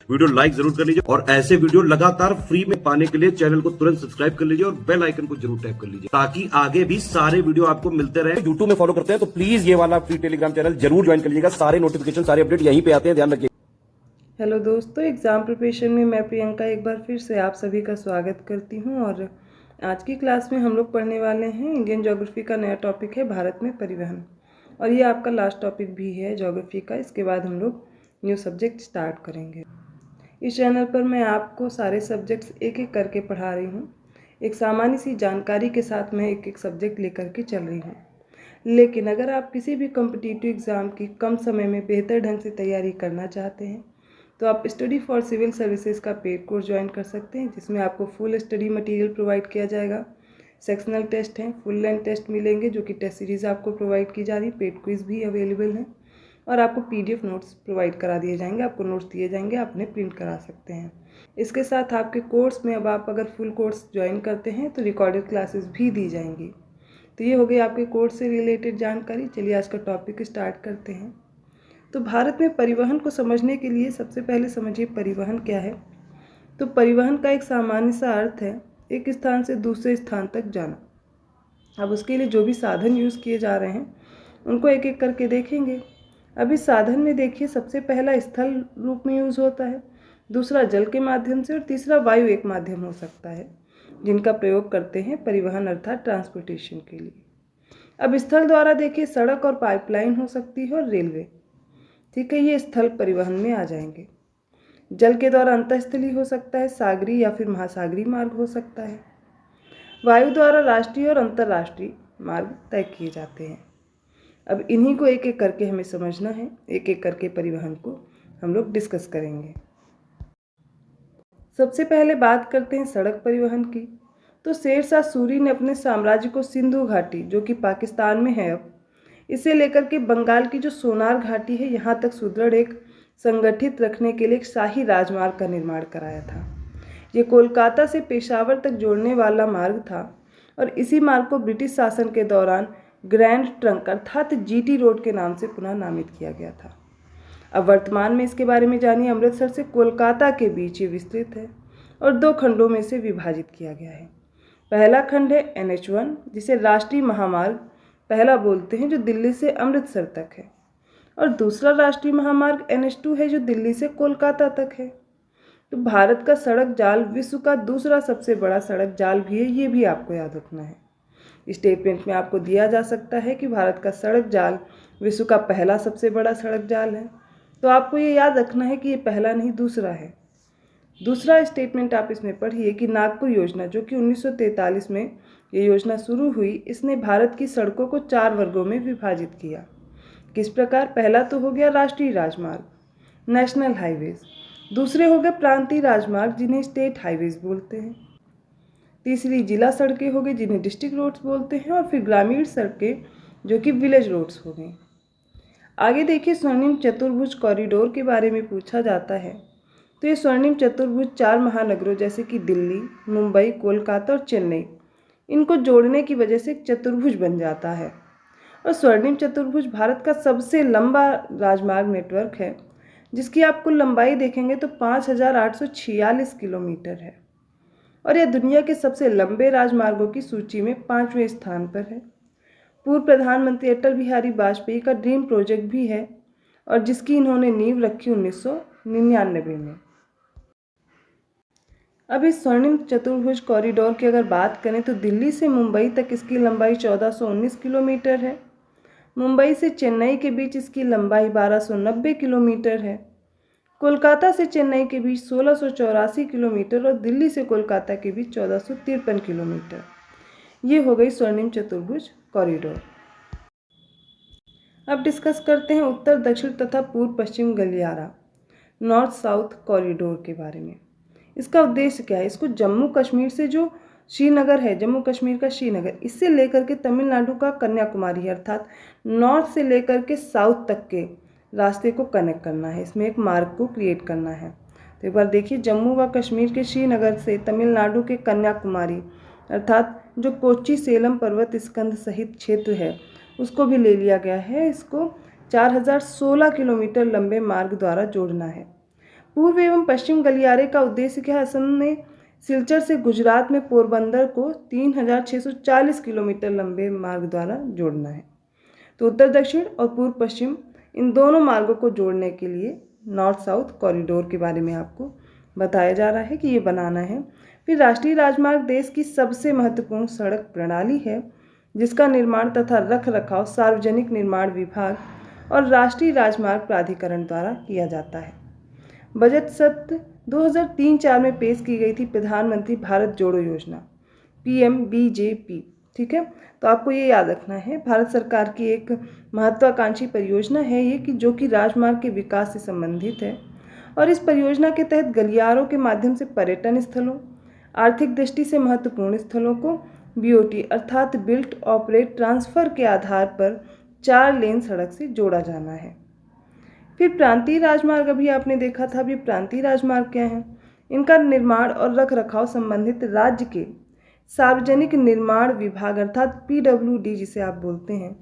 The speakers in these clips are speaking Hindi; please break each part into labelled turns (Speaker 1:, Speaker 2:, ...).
Speaker 1: वीडियो लाइक जरूर कर लीजिए और ऐसे वीडियो लगातार फ्री में पाने के लिए चैनल को तुरंत सब्सक्राइब कर लीजिए और बेल आइकन को जरूर टैप कर लीजिए ताकि आगे भी सारे वीडियो आपको मिलते रहे। यूट्यूब में फॉलो करते हैं तो प्लीज ये वाला फ्री टेलीग्राम चैनल जरूर ज्वाइन कर लीजिएगा। सारे नोटिफिकेशन सारे अपडेट यहीं पे आते हैं, ध्यान रखिए।
Speaker 2: हेलो दोस्तों, एग्ज़ाम प्रिपरेशन में मैं प्रियंका एक बार फिर से आप सभी का स्वागत करती हूं और आज की क्लास में हम लोग पढ़ने वाले हैं इंडियन ज्योग्राफी का नया टॉपिक है भारत में परिवहन, और ये आपका लास्ट टॉपिक भी है ज्योग्राफी का। इसके बाद हम लोग न्यू सब्जेक्ट स्टार्ट करेंगे। इस चैनल पर मैं आपको सारे सब्जेक्ट्स एक एक करके पढ़ा रही हूँ। एक सामान्य सी जानकारी के साथ मैं एक एक सब्जेक्ट लेकर के चल रही हूँ। लेकिन अगर आप किसी भी कॉम्पिटिटिव एग्ज़ाम की कम समय में बेहतर ढंग से तैयारी करना चाहते हैं तो आप स्टडी फॉर सिविल सर्विसेज का पेड कोर्स ज्वाइन कर सकते हैं, जिसमें आपको फुल स्टडी मटेरियल प्रोवाइड किया जाएगा। सेक्शनल टेस्ट हैं, फुल लेंथ टेस्ट मिलेंगे जो कि टेस्ट सीरीज़ आपको प्रोवाइड की जा रही है। पेड क्विज भी अवेलेबल है और आपको PDF नोट्स प्रोवाइड करा दिए जाएंगे। आपको नोट्स दिए जाएंगे, आप उन्हें प्रिंट करा सकते हैं। इसके साथ आपके कोर्स में अब आप अगर फुल कोर्स ज्वाइन करते हैं तो रिकॉर्डेड क्लासेस भी दी जाएंगी। तो ये हो गई आपके कोर्स से रिलेटेड जानकारी। चलिए आज का टॉपिक स्टार्ट करते हैं। तो भारत में परिवहन को समझने के लिए सबसे पहले समझिए परिवहन क्या है। तो परिवहन का एक सामान्य सा अर्थ है एक स्थान से दूसरे स्थान तक जाना। अब उसके लिए जो भी साधन यूज़ किए जा रहे हैं उनको एक एक करके देखेंगे। अब इस साधन में देखिए, सबसे पहला स्थल रूप में यूज़ होता है, दूसरा जल के माध्यम से और तीसरा वायु एक माध्यम हो सकता है जिनका प्रयोग करते हैं परिवहन अर्थात ट्रांसपोर्टेशन के लिए। अब स्थल द्वारा देखिए, सड़क और पाइपलाइन हो सकती है और रेलवे, ठीक है, ये स्थल परिवहन में आ जाएंगे। जल के द्वारा अंतःस्थलीय हो सकता है, सागरीय या फिर महासागरीय मार्ग हो सकता है। वायु द्वारा राष्ट्रीय और अंतर्राष्ट्रीय मार्ग तय किए जाते हैं। अब इन्हीं को एक एक करके हमें समझना है, एक एक करके परिवहन को हम लोग डिस्कस करेंगे। सबसे पहले बात करते हैं सड़क परिवहन की। तो शेरशाह सूरी ने अपने साम्राज्य को सिंधु घाटी, जो कि पाकिस्तान में है अब, इसे लेकर के बंगाल की जो सोनार घाटी है यहाँ तक सुदृढ़ एक संगठित रखने के लिए एक शाही राजमार्ग का निर्माण कराया था। ये कोलकाता से पेशावर तक जोड़ने वाला मार्ग था और इसी मार्ग को ब्रिटिश शासन के दौरान ग्रैंड ट्रंक अर्थात GT रोड के नाम से पुनः नामित किया गया था। अब वर्तमान में इसके बारे में जानिए। अमृतसर से कोलकाता के बीच ये विस्तृत है और 2 खंडों में से विभाजित किया गया है। पहला खंड है NH1, जिसे राष्ट्रीय महामार्ग पहला बोलते हैं, जो दिल्ली से अमृतसर तक है, और दूसरा राष्ट्रीय महामार्ग NH2 है जो दिल्ली से कोलकाता तक है। तो भारत का सड़क जाल विश्व का दूसरा सबसे बड़ा सड़क जाल भी है, ये भी आपको याद रखना है। स्टेटमेंट में आपको दिया जा सकता है कि भारत का सड़क जाल विश्व का पहला सबसे बड़ा सड़क जाल है, तो आपको ये याद रखना है कि ये पहला नहीं दूसरा है। दूसरा स्टेटमेंट आप इसमें पढ़िए कि नागपुर योजना, जो कि 1943 में ये योजना शुरू हुई, इसने भारत की सड़कों को 4 वर्गों में विभाजित किया। किस प्रकार? पहला तो हो गया राष्ट्रीय राजमार्ग, नेशनल हाईवेज। दूसरे हो गए प्रांतीय राजमार्ग, जिन्हें स्टेट हाईवेज बोलते हैं। तीसरी जिला सड़कें हो गई, जिन्हें डिस्ट्रिक्ट रोड्स बोलते हैं, और फिर ग्रामीण सड़कें जो कि विलेज रोड्स हो गई। आगे देखिए, स्वर्णिम चतुर्भुज कॉरिडोर के बारे में पूछा जाता है। तो ये स्वर्णिम चतुर्भुज 4 महानगरों जैसे कि दिल्ली, मुंबई, कोलकाता और चेन्नई, इनको जोड़ने की वजह से एक चतुर्भुज बन जाता है। और स्वर्णिम चतुर्भुज भारत का सबसे लंबा राजमार्ग नेटवर्क है, जिसकी आप कुल लंबाई देखेंगे तो 5846 किलोमीटर है, और यह दुनिया के सबसे लंबे राजमार्गों की सूची में 5वें स्थान पर है। पूर्व प्रधानमंत्री अटल बिहारी वाजपेयी का ड्रीम प्रोजेक्ट भी है और जिसकी इन्होंने नींव रखी 1999 में। अब इस स्वर्णिम चतुर्भुज कॉरिडोर की अगर बात करें तो दिल्ली से मुंबई तक इसकी लंबाई 1419 किलोमीटर है। मुंबई से चेन्नई के बीच इसकी लंबाई 1290 किलोमीटर है। कोलकाता से चेन्नई के बीच 1684 किलोमीटर और दिल्ली से कोलकाता के बीच 1453 किलोमीटर। ये हो गई स्वर्णिम चतुर्भुज कॉरिडोर। अब डिस्कस करते हैं उत्तर दक्षिण तथा पूर्व पश्चिम गलियारा, नॉर्थ साउथ कॉरिडोर के बारे में। इसका उद्देश्य क्या है? इसको जम्मू कश्मीर से जो श्रीनगर है, जम्मू कश्मीर का श्रीनगर, इससे लेकर के तमिलनाडु का कन्याकुमारी अर्थात नॉर्थ से लेकर के साउथ तक के रास्ते को कनेक्ट करना है। इसमें एक मार्ग को क्रिएट करना है। तो एक बार देखिए, जम्मू व कश्मीर के श्रीनगर से तमिलनाडु के कन्याकुमारी अर्थात जो कोच्चि सेलम पर्वत स्कंध सहित क्षेत्र है उसको भी ले लिया गया है। इसको 4016 किलोमीटर लंबे मार्ग द्वारा जोड़ना है। पूर्व एवं पश्चिम गलियारे का उद्देश्य क्या है? असम में सिलचर से गुजरात में पोरबंदर को 3640 किलोमीटर लंबे मार्ग द्वारा जोड़ना है। तो उत्तर दक्षिण और पूर्व पश्चिम इन दोनों मार्गों को जोड़ने के लिए नॉर्थ साउथ कॉरिडोर के बारे में आपको बताया जा रहा है कि ये बनाना है। फिर राष्ट्रीय राजमार्ग देश की सबसे महत्वपूर्ण सड़क प्रणाली है जिसका निर्माण तथा रख रखाव सार्वजनिक निर्माण विभाग और राष्ट्रीय राजमार्ग प्राधिकरण द्वारा किया जाता है। बजट सत्र 2003-04 में पेश की गई थी प्रधानमंत्री भारत जोड़ो योजना PMBJP। ठीक है, तो आपको ये याद रखना है, भारत सरकार की एक महत्वाकांक्षी परियोजना है ये कि जो कि राजमार्ग के विकास से संबंधित है। और इस परियोजना के तहत गलियारों के माध्यम से पर्यटन स्थलों, आर्थिक दृष्टि से महत्वपूर्ण स्थलों को BOT अर्थात बिल्ट ऑपरेट ट्रांसफ़र के आधार पर 4 लेन सड़क से जोड़ा जाना है। फिर प्रांतीय राजमार्ग अभी आपने देखा था, अभी प्रांतीय राजमार्ग क्या है? इनका निर्माण और रख रखाव संबंधित राज्य के सार्वजनिक निर्माण विभाग अर्थात PWD जिसे आप बोलते हैं,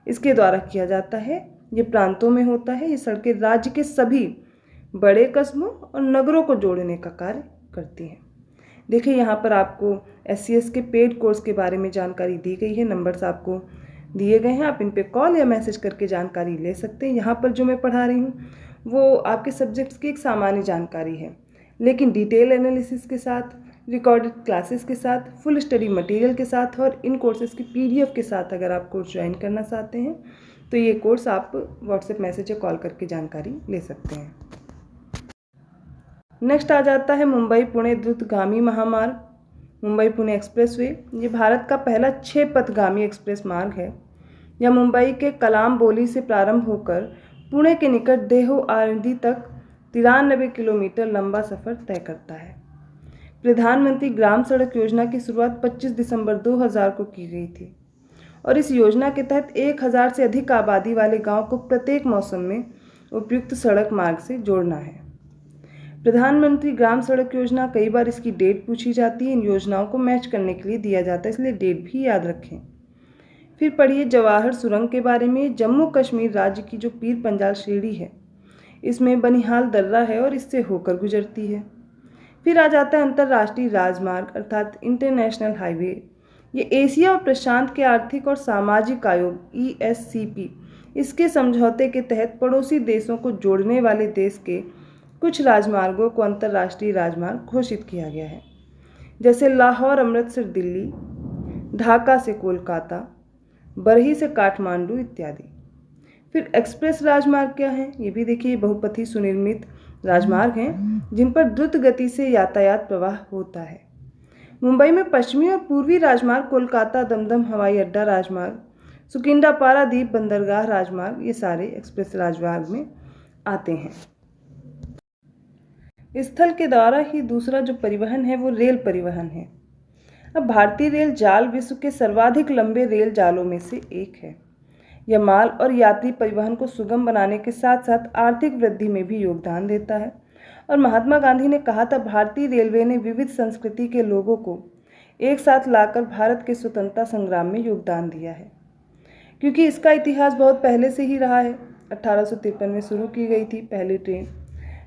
Speaker 2: इसके द्वारा किया जाता है। ये प्रांतों में होता है। ये सड़कें राज्य के सभी बड़े कस्बों और नगरों को जोड़ने का कार्य करती हैं। देखिए यहाँ पर आपको SCS के पेड कोर्स के बारे में जानकारी दी गई है। नंबर्स आपको दिए गए हैं, आप इन पे कॉल या मैसेज करके जानकारी ले सकते हैं। यहाँ पर जो मैं पढ़ा रही हूँ वो आपके सब्जेक्ट्स की एक सामान्य जानकारी है, लेकिन डिटेल एनालिसिस के साथ, रिकॉर्डेड क्लासेस के साथ, फुल स्टडी मटेरियल के साथ और इन कोर्सेज़ की PDF के साथ अगर आप कोर्स ज्वाइन करना चाहते हैं तो ये कोर्स आप व्हाट्सएप मैसेज या कॉल करके जानकारी ले सकते हैं। नेक्स्ट आ जाता है मुंबई पुणे द्रुतगामी महामार्ग, मुंबई पुणे एक्सप्रेसवे। ये भारत का पहला 6 पथगामी एक्सप्रेस मार्ग है। यह मुंबई के कलाम बोली से प्रारंभ होकर पुणे के निकट देहो आरंदी तक 93 किलोमीटर लंबा सफ़र तय करता है। प्रधानमंत्री ग्राम सड़क योजना की शुरुआत 25 दिसंबर 2000 को की गई थी और इस योजना के तहत 1000 से अधिक आबादी वाले गांव को प्रत्येक मौसम में उपयुक्त सड़क मार्ग से जोड़ना है। प्रधानमंत्री ग्राम सड़क योजना, कई बार इसकी डेट पूछी जाती है, इन योजनाओं को मैच करने के लिए दिया जाता है, इसलिए डेट भी याद रखें। फिर पढ़िए जवाहर सुरंग के बारे में। जम्मू कश्मीर राज्य की जो पीर पंजाल श्रेणी है इसमें बनिहाल दर्रा है और इससे होकर गुजरती है। फिर आ जाता है अंतर्राष्ट्रीय राजमार्ग अर्थात इंटरनेशनल हाईवे। ये एशिया और प्रशांत के आर्थिक और सामाजिक आयोग ESCP इसके समझौते के तहत पड़ोसी देशों को जोड़ने वाले देश के कुछ राजमार्गों को अंतर्राष्ट्रीय राजमार्ग घोषित किया गया है, जैसे लाहौर अमृतसर दिल्ली, ढाका से कोलकाता, बरही से काठमांडू इत्यादि। फिर एक्सप्रेस राजमार्ग क्या है? ये भी देखिए बहुपथी सुनिर्मित राजमार्ग हैं जिन पर द्रुत गति से यातायात प्रवाह होता है। मुंबई में पश्चिमी और पूर्वी राजमार्ग, कोलकाता दमदम हवाई अड्डा राजमार्ग, सुकिंडा पारादीप बंदरगाह राजमार्ग, ये सारे एक्सप्रेस राजमार्ग में आते हैं। स्थल के द्वारा ही दूसरा जो परिवहन है वो रेल परिवहन है। अब भारतीय रेल जाल विश्व के सर्वाधिक लंबे रेल जालों में से एक है। यह माल और यात्री परिवहन को सुगम बनाने के साथ साथ आर्थिक वृद्धि में भी योगदान देता है। और महात्मा गांधी ने कहा था, भारतीय रेलवे ने विविध संस्कृति के लोगों को एक साथ लाकर भारत के स्वतंत्रता संग्राम में योगदान दिया है, क्योंकि इसका इतिहास बहुत पहले से ही रहा है। 1853 में शुरू की गई थी पहली ट्रेन,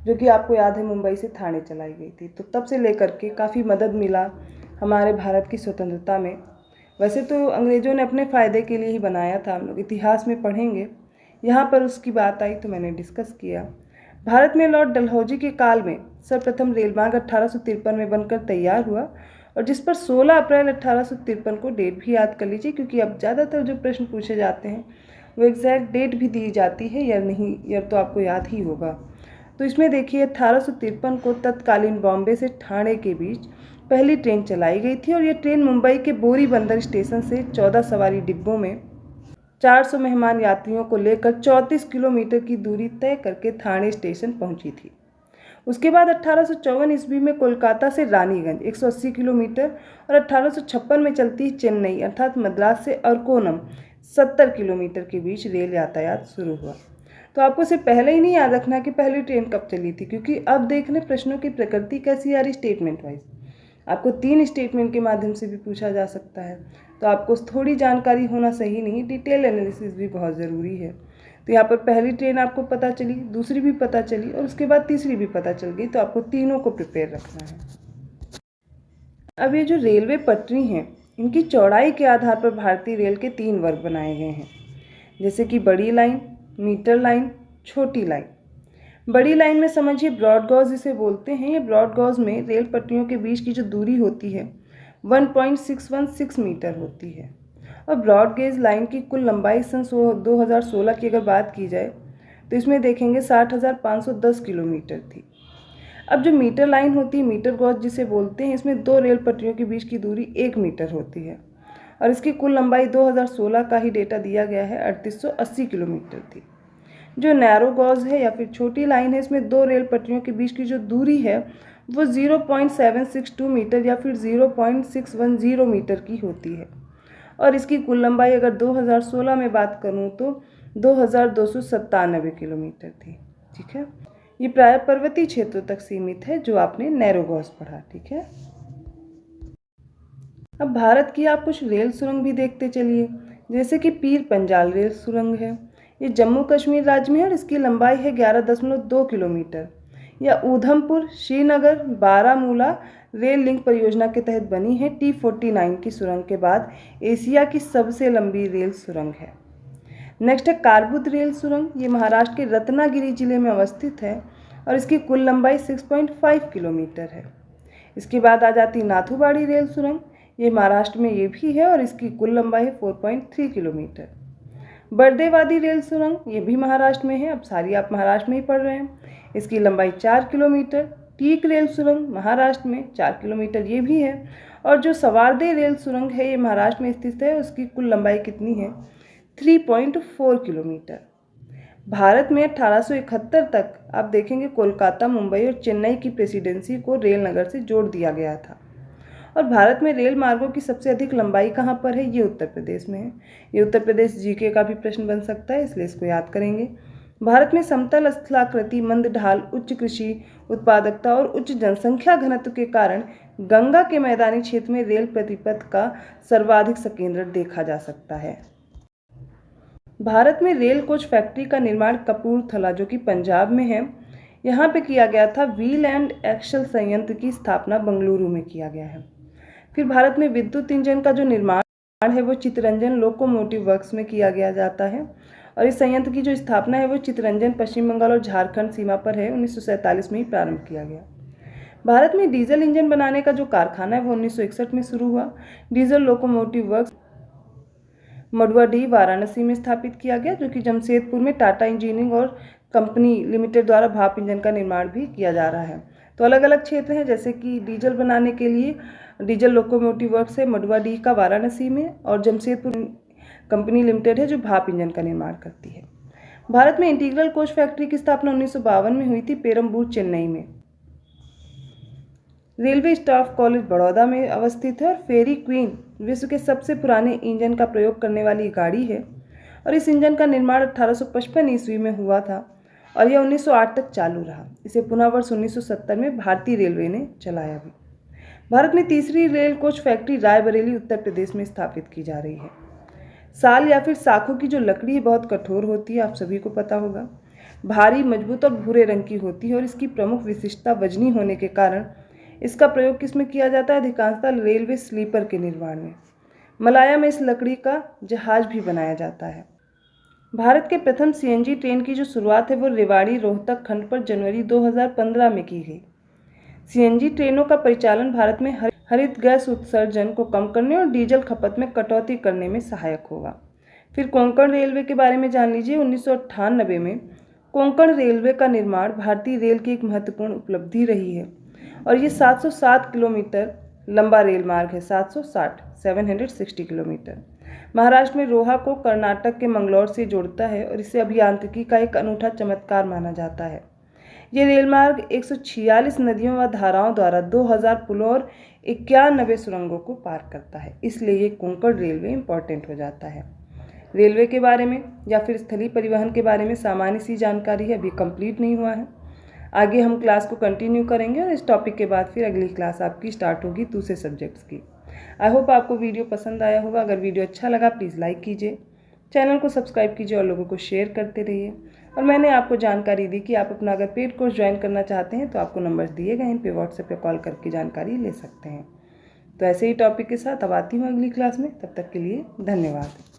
Speaker 2: जो कि आपको याद है मुंबई से ठाणे चलाई गई थी। तो तब से लेकर के काफ़ी मदद मिला हमारे भारत की स्वतंत्रता में। वैसे तो अंग्रेज़ों ने अपने फ़ायदे के लिए ही बनाया था, हम लोग इतिहास में पढ़ेंगे, यहाँ पर उसकी बात आई तो मैंने डिस्कस किया। भारत में लॉर्ड डलहौजी के काल में सर्वप्रथम रेलमार्ग 1853 में बनकर तैयार हुआ और जिस पर 16 अप्रैल 1853 को डेट भी याद कर लीजिए, क्योंकि अब ज़्यादातर जो प्रश्न पूछे जाते हैं वो एग्जैक्ट डेट भी दी जाती है या नहीं, या तो आपको याद ही होगा। तो इसमें देखिए 1853 को तत्कालीन बॉम्बे से ठाणे के बीच पहली ट्रेन चलाई गई थी और ये ट्रेन मुंबई के बोरी बंदर स्टेशन से 14 सवारी डिब्बों में 400 मेहमान यात्रियों को लेकर 34 किलोमीटर की दूरी तय करके ठाणे स्टेशन पहुंची थी। उसके बाद 1854 ईस्वी में कोलकाता से रानीगंज 180 किलोमीटर और 1856 में चलती चेन्नई अर्थात मद्रास से अरकोनम 70 किलोमीटर के बीच रेल यातायात शुरू हुआ। तो आपको सिर्फ पहले ही नहीं याद रखना कि पहली ट्रेन कब चली थी, क्योंकि अब देखने प्रश्नों की प्रकृति कैसी आ रही स्टेटमेंट वाइज। आपको 3 स्टेटमेंट के माध्यम से भी पूछा जा सकता है, तो आपको थोड़ी जानकारी होना सही नहीं, डिटेल एनालिसिस भी बहुत ज़रूरी है। तो यहाँ पर पहली ट्रेन आपको पता चली, दूसरी भी पता चली और उसके बाद तीसरी भी पता चल गई, तो आपको तीनों को प्रिपेयर रखना है। अब ये जो रेलवे पटरी हैं, इनकी चौड़ाई के आधार पर भारतीय रेल के 3 वर्ग बनाए गए हैं, जैसे कि बड़ी लाइन, मीटर लाइन, छोटी लाइन। बड़ी लाइन में समझिए ब्रॉड गॉज इसे बोलते हैं। ये ब्रॉड गॉज में रेल पटरियों के बीच की जो दूरी होती है 1.616 मीटर होती है। और ब्रॉड गेज लाइन की कुल लंबाई सन 2016 की अगर बात की जाए तो इसमें देखेंगे 60,510 किलोमीटर थी। अब जो मीटर लाइन होती है, मीटर गॉज जिसे बोलते हैं, इसमें 2 रेल पटरियों के बीच की दूरी 1 मीटर होती है और इसकी कुल लंबाई 2016 का ही डेटा दिया गया है 3880 किलोमीटर थी। जो नैरो गॉज है या फिर छोटी लाइन है, इसमें 2 रेल पटरियों के बीच की जो दूरी है वो 0.762 मीटर या फिर 0.610 मीटर की होती है और इसकी कुल लंबाई अगर 2016 में बात करूं तो 2297 किलोमीटर थी। ठीक है, ये प्राय पर्वतीय क्षेत्रों तक सीमित है जो आपने नैरो गॉज पढ़ा। ठीक है, अब भारत की आप कुछ रेल सुरंग भी देखते चलिए, जैसे कि पीर पंजाल रेल सुरंग है। ये जम्मू कश्मीर राज्य में है और इसकी लंबाई है 11.2 किलोमीटर। या ऊधमपुर श्रीनगर बारामूला रेल लिंक परियोजना के तहत बनी है T49 की सुरंग के बाद एशिया की सबसे लंबी रेल सुरंग है। नेक्स्ट है कारबुद रेल सुरंग। ये महाराष्ट्र के रत्नागिरी जिले में अवस्थित है और इसकी कुल लंबाई 6.5 किलोमीटर है। इसके बाद आ जाती नाथुबाड़ी रेल सुरंग। ये महाराष्ट्र में ये भी है और इसकी कुल लंबाई है 4.3 किलोमीटर। बरदेवादी रेल सुरंग ये भी महाराष्ट्र में है। अब सारी आप महाराष्ट्र में ही पढ़ रहे हैं। इसकी लंबाई 4 किलोमीटर। टीक रेल सुरंग महाराष्ट्र में 4 किलोमीटर ये भी है। और जो सवारदे रेल सुरंग है ये महाराष्ट्र में स्थित है, उसकी कुल लंबाई कितनी है 3.4 किलोमीटर। भारत में 1871 तक आप देखेंगे कोलकाता, मुंबई और चेन्नई की प्रेसिडेंसी को रेल नगर से जोड़ दिया गया था। और भारत में रेल मार्गों की सबसे अधिक लंबाई कहाँ पर है, ये उत्तर प्रदेश में है। ये उत्तर प्रदेश जीके का भी प्रश्न बन सकता है, इसलिए इसको याद करेंगे। भारत में समतल स्थलाकृति, मंद ढाल, उच्च कृषि उत्पादकता और उच्च जनसंख्या घनत्व के कारण गंगा के मैदानी क्षेत्र में रेल प्रतिपथ का सर्वाधिक संकेंद्रण देखा जा सकता है। भारत में रेल कोच फैक्ट्री का निर्माण कपूरथला जो कि पंजाब में है, यहाँ पे किया गया था। व्हील एंड एक्सल संयंत्र की स्थापना बेंगलुरु में किया गया है। फिर भारत में विद्युत इंजन का जो निर्माण है वो चित्तरंजन लोकोमोटिव वर्क्स में किया गया जाता है और इस संयंत्र की जो स्थापना है वो चित्तरंजन पश्चिम बंगाल और झारखंड सीमा पर है। 1947 में ही प्रारंभ किया गया। भारत में डीजल इंजन बनाने का जो कारखाना है वो 1961 में शुरू हुआ। Diesel locomotive works Manduadih Varanasi में स्थापित किया गया, जो कि जमशेदपुर में टाटा इंजीनियरिंग और कंपनी लिमिटेड द्वारा भाप इंजन का निर्माण भी किया जा रहा है। तो अलग अलग क्षेत्र हैं, जैसे कि डीजल बनाने के लिए डीजल लोकोमोटिव वर्क्स है मडुवाडीह का वाराणसी में और जमशेदपुर कंपनी लिमिटेड है जो भाप इंजन का निर्माण करती है। भारत में इंटीग्रल कोच फैक्ट्री की स्थापना 1952 में हुई थी पेरम्बूर चेन्नई में। रेलवे स्टाफ कॉलेज बड़ौदा में अवस्थित है और फेरी क्वीन विश्व के सबसे पुराने इंजन का प्रयोग करने वाली गाड़ी है और इस इंजन का निर्माण 1855 ईस्वी में हुआ था और यह 1908 तक चालू रहा। इसे पुनः वर्ष 1970 में भारतीय रेलवे ने चलाया भी। भारत में तीसरी rail coach factory Raebareli Uttar Pradesh में स्थापित की जा रही है। साल या फिर साखों की जो लकड़ी है बहुत कठोर होती है, आप सभी को पता होगा। भारी, मजबूत और भूरे रंग की होती है और इसकी प्रमुख विशिष्टता वजनी होने के कारण इसका प्रयोग किस में किया जाता है, अधिकांशतः रेलवे स्लीपर के निर्माण में। मलाया में इस लकड़ी का जहाज भी बनाया जाता है। भारत के प्रथम सीएनजी ट्रेन की जो शुरुआत है वो रेवाड़ी रोहतक खंड पर जनवरी 2015 में की गई। सीएनजी ट्रेनों का परिचालन भारत में हरित गैस उत्सर्जन को कम करने और डीजल खपत में कटौती करने में सहायक होगा। फिर कोंकण रेलवे के बारे में जान लीजिए। 1998 में कोंकण रेलवे का निर्माण भारतीय रेल की एक महत्वपूर्ण उपलब्धि रही है और ये 707 किलोमीटर लंबा रेल मार्ग है। 760 किलोमीटर महाराष्ट्र में रोहा को कर्नाटक के मंगलौर से जोड़ता है और इसे अभियांत्रिकी का एक अनूठा चमत्कार माना जाता है। ये रेल मार्ग 146 नदियों व धाराओं द्वारा 2000 पुलों और 91 सुरंगों को पार करता है, इसलिए ये कोंकण रेलवे इम्पॉर्टेंट हो जाता है। रेलवे के बारे में या फिर स्थलीय परिवहन के बारे में सामान्य सी जानकारी है, अभी कंप्लीट नहीं हुआ है। आगे हम क्लास को कंटिन्यू करेंगे और इस टॉपिक के बाद फिर अगली क्लास आपकी स्टार्ट होगी दूसरे सब्जेक्ट्स की। आई होप आपको वीडियो पसंद आया होगा। अगर वीडियो अच्छा लगा प्लीज़ लाइक कीजिए, चैनल को सब्सक्राइब कीजिए और लोगों को शेयर करते रहिए। और मैंने आपको जानकारी दी कि आप अपना अगर पेड कोर्स ज्वाइन करना चाहते हैं तो आपको नंबर्स दिए गए हैं, इन पे व्हाट्सएप पे कॉल करके जानकारी ले सकते हैं। तो ऐसे ही टॉपिक के साथ अब आती हूँ अगली क्लास में, तब तक के लिए धन्यवाद।